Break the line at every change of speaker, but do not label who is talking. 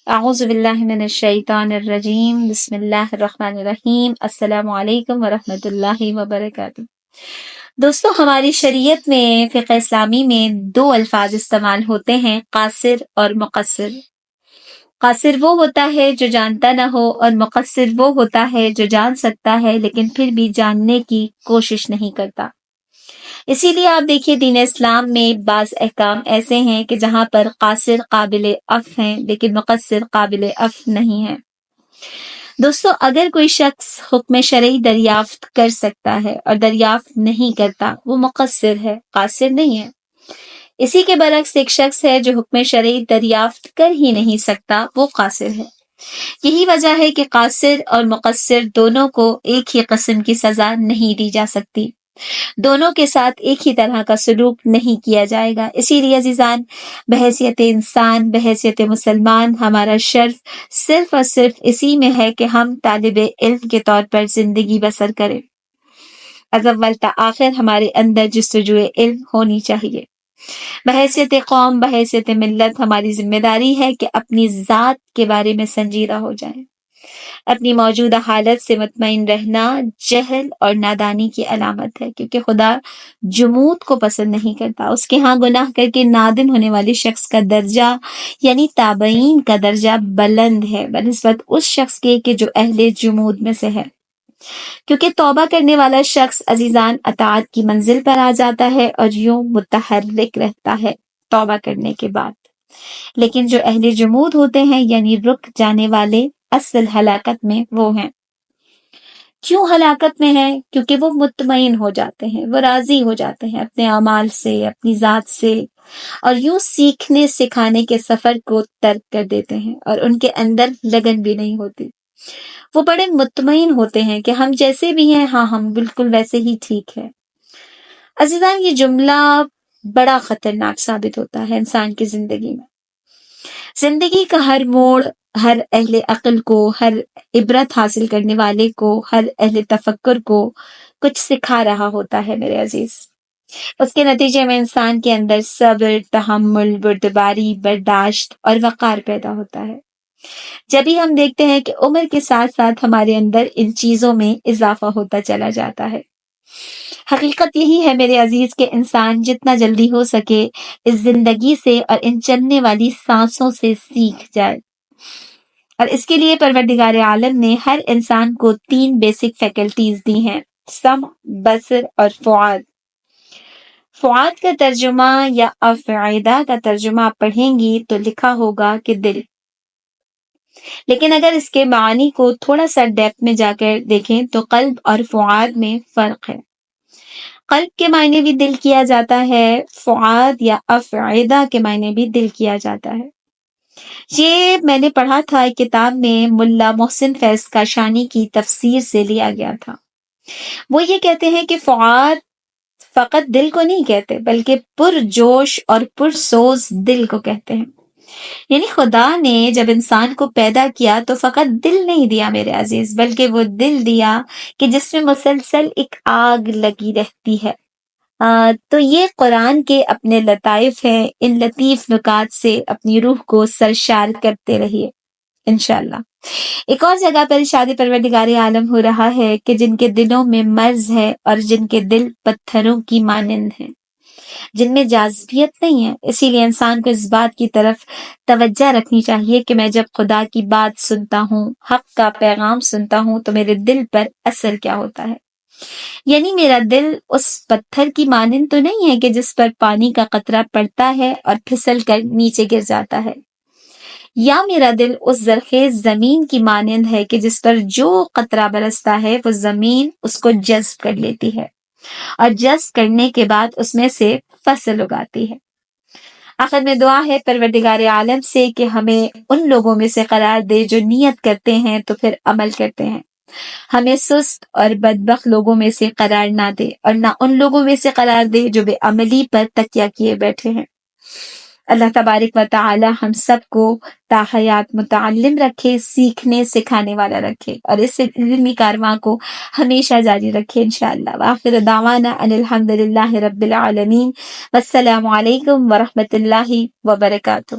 اعوذ باللہ من الشیطان الرجیم، بسم اللہ الرحمن الرحیم، السلام علیکم ورحمۃ اللہ وبرکاتہ۔ دوستو، ہماری شریعت میں، فقہ اسلامی میں دو الفاظ استعمال ہوتے ہیں، قاصر اور مقصر۔ قاصر وہ ہوتا ہے جو جانتا نہ ہو، اور مقصر وہ ہوتا ہے جو جان سکتا ہے لیکن پھر بھی جاننے کی کوشش نہیں کرتا۔ اسی لیے آپ دیکھیے دین اسلام میں بعض احکام ایسے ہیں کہ جہاں پر قاصر قابل عفو ہیں لیکن مقصر قابل عفو نہیں ہیں۔ دوستو، اگر کوئی شخص حکم شرعی دریافت کر سکتا ہے اور دریافت نہیں کرتا، وہ مقصر ہے، قاصر نہیں ہے۔ اسی کے برعکس ایک شخص ہے جو حکم شرعی دریافت کر ہی نہیں سکتا، وہ قاصر ہے۔ یہی وجہ ہے کہ قاصر اور مقصر دونوں کو ایک ہی قسم کی سزا نہیں دی جا سکتی، دونوں کے ساتھ ایک ہی طرح کا سلوک نہیں کیا جائے گا۔ اسی لیے عزیزان، بحیثیت انسان، بحیثیت مسلمان، ہمارا شرف صرف اور صرف اسی میں ہے کہ ہم طالب علم کے طور پر زندگی بسر کریں۔ از اول تا آخر ہمارے اندر جستجو علم ہونی چاہیے۔ بحیثیت قوم، بحیثیت ملت، ہماری ذمہ داری ہے کہ اپنی ذات کے بارے میں سنجیدہ ہو جائیں۔ اپنی موجودہ حالت سے مطمئن رہنا جہل اور نادانی کی علامت ہے، کیونکہ خدا جمود کو پسند نہیں کرتا۔ اس کے ہاں گناہ کر کے نادم ہونے والے شخص کا درجہ یعنی تابعین کا درجہ بلند ہے بنسبت اس شخص کے کہ جو اہل جمود میں سے ہے، کیونکہ توبہ کرنے والا شخص عزیزان اطاعت کی منزل پر آ جاتا ہے اور یوں متحرک رہتا ہے توبہ کرنے کے بعد۔ لیکن جو اہل جمود ہوتے ہیں یعنی رک جانے والے، اصل ہلاکت میں وہ ہیں۔ کیوں ہلاکت میں ہیں؟ کیونکہ وہ مطمئن ہو جاتے ہیں، وہ راضی ہو جاتے ہیں اپنے اعمال سے، اپنی ذات سے، اور یوں سیکھنے سکھانے کے سفر کو ترک کر دیتے ہیں اور ان کے اندر لگن بھی نہیں ہوتی۔ وہ بڑے مطمئن ہوتے ہیں کہ ہم جیسے بھی ہیں، ہاں ہم بالکل ویسے ہی ٹھیک ہے۔ عزیزان، یہ جملہ بڑا خطرناک ثابت ہوتا ہے انسان کی زندگی میں۔ زندگی کا ہر موڑ ہر اہل عقل کو، ہر عبرت حاصل کرنے والے کو، ہر اہل تفکر کو کچھ سکھا رہا ہوتا ہے میرے عزیز۔ اس کے نتیجے میں انسان کے اندر صبر، تحمل، بردباری، برداشت اور وقار پیدا ہوتا ہے۔ جب ہی ہم دیکھتے ہیں کہ عمر کے ساتھ ساتھ ہمارے اندر ان چیزوں میں اضافہ ہوتا چلا جاتا ہے۔ حقیقت یہی ہے میرے عزیز کہ انسان جتنا جلدی ہو سکے اس زندگی سے اور ان چلنے والی سانسوں سے سیکھ جائے، اور اس کے لیے پروردگار عالم نے ہر انسان کو 3 بیسک فیکلٹیز دی ہیں، سمع، بصر اور فؤاد۔ فؤاد کا ترجمہ یا افعیدہ کا ترجمہ آپ پڑھیں گی تو لکھا ہوگا کہ دل، لیکن اگر اس کے معنی کو تھوڑا سا ڈیپتھ میں جا کر دیکھیں تو قلب اور فؤاد میں فرق ہے۔ قلب کے معنی بھی دل کیا جاتا ہے، فؤاد یا افعیدہ کے معنی بھی دل کیا جاتا ہے۔ یہ میں نے پڑھا تھا ایک کتاب میں، ملا محسن فیض کاشانی کی تفسیر سے لیا گیا تھا۔ وہ یہ کہتے ہیں کہ فؤاد فقط دل کو نہیں کہتے بلکہ پرجوش اور پرسوز دل کو کہتے ہیں۔ یعنی خدا نے جب انسان کو پیدا کیا تو فقط دل نہیں دیا میرے عزیز، بلکہ وہ دل دیا کہ جس میں مسلسل ایک آگ لگی رہتی ہے۔ تو یہ قرآن کے اپنے لطائف ہیں، ان لطیف نکات سے اپنی روح کو سرشار کرتے رہیے انشاءاللہ۔ ایک اور جگہ پر ارشاد پروردگار عالم ہو رہا ہے کہ جن کے دلوں میں مرض ہے اور جن کے دل پتھروں کی مانند ہیں، جن میں جاذبیت نہیں ہے۔ اسی لیے انسان کو اس بات کی طرف توجہ رکھنی چاہیے کہ میں جب خدا کی بات سنتا ہوں، حق کا پیغام سنتا ہوں، تو میرے دل پر اثر کیا ہوتا ہے۔ یعنی میرا دل اس پتھر کی مانند تو نہیں ہے کہ جس پر پانی کا قطرہ پڑتا ہے اور پھسل کر نیچے گر جاتا ہے، یا میرا دل اس زرخیز زمین کی مانند ہے کہ جس پر جو قطرہ برستا ہے وہ زمین اس کو جذب کر لیتی ہے اور جذب کرنے کے بعد اس میں سے فصل اگاتی ہے۔ آخر میں دعا ہے پروردگار عالم سے کہ ہمیں ان لوگوں میں سے قرار دے جو نیت کرتے ہیں تو پھر عمل کرتے ہیں، ہمیں سست اور بدبخت لوگوں میں سے قرار نہ دے، اور نہ ان لوگوں میں سے قرار دے جو بے عملی پر تکیہ کیے بیٹھے ہیں۔ اللہ تبارک و تعالی ہم سب کو تاحیات متعلم رکھے، سیکھنے سکھانے والا رکھے، اور اس علمی کارواں کو ہمیشہ جاری رکھے انشاءاللہ۔ وآخر دعوانا ان الحمد للہ رب العالمین، والسلام علیکم ورحمۃ اللہ وبرکاتہ۔